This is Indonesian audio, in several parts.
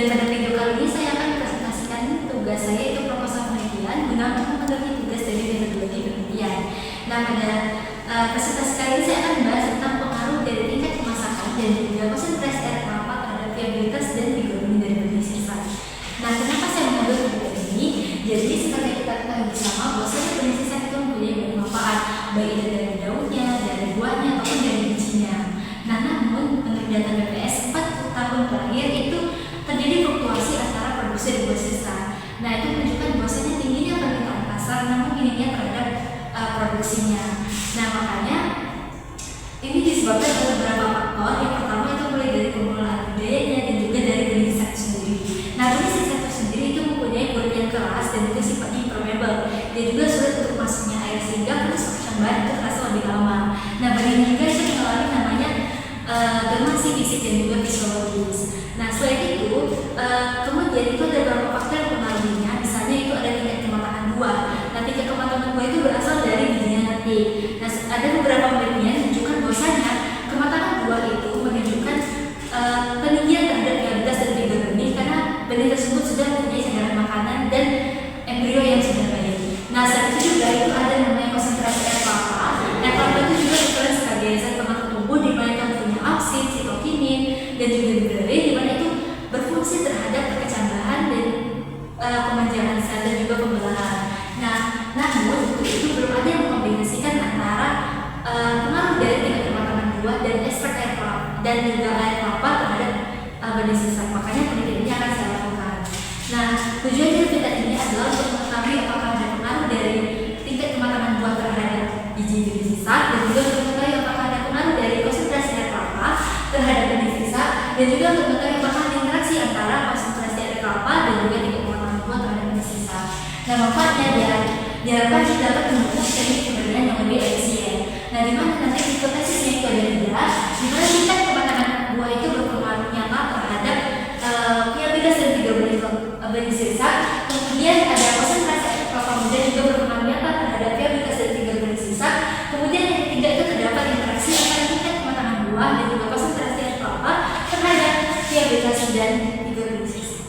Dan pada video kali ini saya akan presentasikan tugas saya yaitu proposal penelitian guna untuk mengerti tugas dari metodologi penelitian. Nah, pada presentasi kali ini saya akan membahas tentang pengaruh dari tingkat kemasakan dan juga konsentrasi air kelapa terhadap viabilitas dan figuroni dari benih sirsak. Nah, kenapa saya mengambil video ini? Jadi seperti kita ketahui bersama bahwa benih sirsak itu mempunyai banyak manfaat, baik itu dari daunnya, dari buahnya, ataupun dari bijinya. Nah, namun menurut data BPS 4 tahun terakhir itu terjadi fluktuasi antara produksi dan buah sirsak. Nah, itu menunjukkan bahwasanya tingginya permintaan pasar namun minimnya terhadap produksinya. Nah, makanya ini disebabkan oleh beberapa faktor. Yang pertama itu mulai dari pengelolaan budayanya dan juga dari benih sirsak itu sendiri. Nah, benih sirsak itu sendiri itu mempunyai kulit yang keras dan juga sifatnya impermeable. Dia juga sulit untuk masuknya air sehingga proses percambahan itu terasa lebih lama. Nah, benihnya juga itu mengalami namanya germasi fisik dan juga fisiologis. Nah, selain itu, kemudian itu ada beberapa faktor yang mempengaruhinya. Misalnya itu ada tingkat kematangan buah. Nah, tingkat kematangan buah itu berasal dari bijinya nanti. Nah, ada beberapa penelitian menunjukkan bahwasanya kematangan buah itu menunjukkan peninggian terhadap viabilitas dan figur benih karena benih tersebut sudah mempunyai cadangan makanan dan embrio yang sudah baik. Nah, saat itu juga itu ada namanya konsentrasi air kelapa. Air kelapa itu juga diklaim sebagai zat pembentuk tumbuh di mana yang punya auksin, sitokinin, dan juga biolin di mana itu berfungsi terhadap perkecambahan dan pemanjangan sel dan juga pembelahan. Nah, namun untuk itu belum ada yang mengkombinasikan antara pengaruh dari tingkat kematangan buah dan ekstrak air kelapa dan juga air kelapa terhadap benih sirsak. Makanya penelitian ini akan saya lakukan. Nah, tujuan dari penelitian ini adalah untuk mengetahui apakah ada pengaruh dari tingkat kematangan buah terhadap biji benih sirsak dan juga untuk mengetahui apakah ada pengaruh dari konsentrasi air kelapa terhadap benih sirsak dan juga untuk mengetahui apakah ada interaksi antara konsentrasi air kelapa dan juga tingkat kematangan buah terhadap benih sirsak. Nah, manfaatnya diharapkan dapat membentuk teknik pemberdayaan yang lebih efisien. Nah, di mana nanti hipotesisnya itu ada tiga, di mana tingkat kematangan buah itu berpengaruh nyata terhadap viabilitas dan figur benih sirsak. Kemudian ada konsentrasi air kelapa muda juga berpengaruh nyata terhadap viabilitas dan figur benih sirsak. Kemudian yang ketiga itu terdapat interaksi antara tingkat kematangan buah dan juga konsentrasi air kelapa terhadap viabilitas dan figur benih sirsak.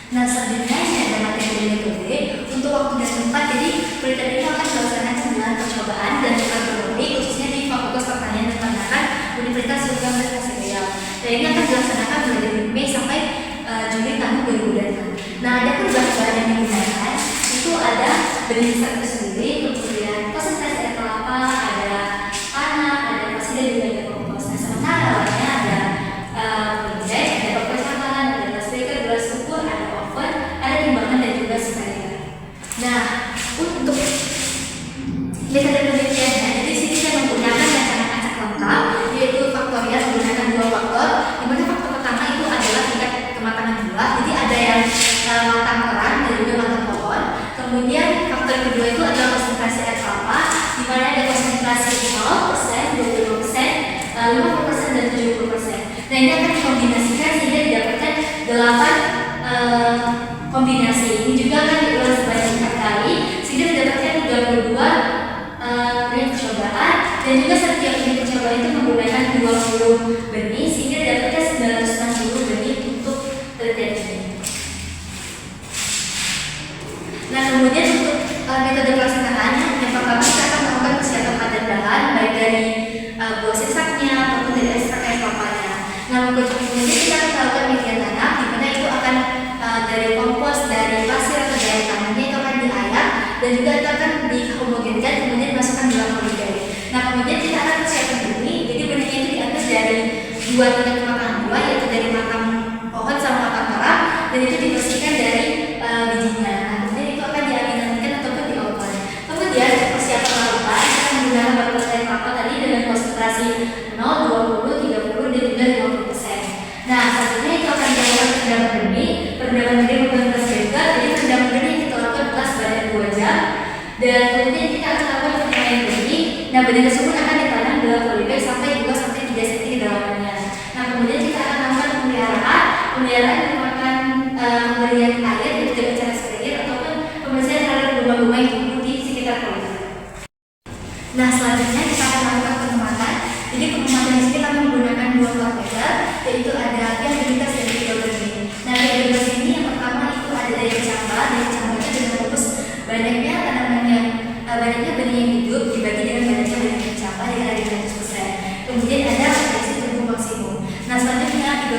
Nah, selanjutnya ini ada materi metode untuk waktu dan tempat. Jadi penelitian ini akan dilaksanakan dengan percobaan dan laboratorium khususnya di Fakultas Pertanian dan Peternakan Universitas Surga Malaysia. Dan ini akan dilaksanakan mulai dari Mei sampai Juli tahun 2020. Nah, ada bahan yang digunakan itu ada benih sirsak itu sendiri, kemudian konsentrasi air kelapa, ada tanah, ada pasir dan juga ada kompos. Nah, sementara lainnya ada project, ada kompos cakalan, ada gelas beker, gelas ukur, ada oven, ada timbangan dan juga sprayer. Nah, untuk metode penelitiannya, jadi sini saya menggunakan rancangan acak lengkap, yaitu faktorial menggunakan dua faktor. Di mana faktor pertama itu adalah tingkat kematangan buah, jadi ada yang matang terang dan juga matang pohon. Kemudian faktor kedua itu adalah konsentrasi air kelapa, di mana ada konsentrasi 0%, 20%, 50% dan 70%. Nah, ini akan dikombinasikan sehingga didapatkan 8 kombinasi. Ini juga akan diulang sebanyak 4 kali sehingga didapatkan 32 unit percobaan, dan juga setiap unit percobaan itu menggunakan 20 benih sehingga didapatkan 960 benih untuk penelitian ini. Nah, kemudian untuk metode pelaksanaannya, yang pertama kita akan melakukan persiapan padan bahan baik dari buah sirsaknya ataupun dari ekstrak air kelapanya. Nah, kemudian kita akan melakukan median tanam, di mana itu akan dari kompos, dari pasir atau dari tanahnya itu akan diayak dan juga itu akan dihomogenkan kemudian dimasukkan dalam polymer. Nah, kemudian kita akan persiapkan benih. Jadi benihnya itu diambil dari dua tingkat kematangan buah, yaitu dari matang pohon sama matang terang, dan itu dibersihkan dari bijinya. Nah, kemudian itu akan diaminankan ataupun di oven. Kemudian persiapan larutan kita menggunakan bahan air kelapa tadi dengan konsentrasi 0, 20, 30 dan juga 50%. Nah, selanjutnya itu akan dilakukan perendaman benih. Perendaman benih menggunakan beker. Jadi perendaman benih kita lakukan kelas sebanyak 2 jam. Dan kemudian kita akan lakukan penyemaian benih. Nah, benih tersebut akan ditanam dalam polybag sampai 2-3 cm kedalamannya. Nah, kemudian kita akan lakukan pemeliharaan. Pemeliharaan merupakan pemberian air dengan cara sprayer ataupun pembersihan terhadap bunga-bunga yang tumbuh di sekitar polybag. Nah, selanjutnya kita akan lakukan pengematan. Jadi pengematan di sini kami menggunakan 2 parameter, yaitu ada viabilitas dan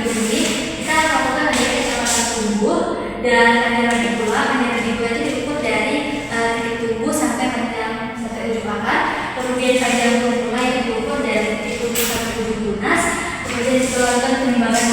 ini kita lakukan adanya kecepatan tumbuh, dan panjang ragi pula. Panjang ragi pula itu diukur dari titik tumbuh sampai ujung akar. Kemudian panjang tumbuh pula yang diukur dari titik tumbuh sampai ujung tunas. Kemudian setelah penimbangan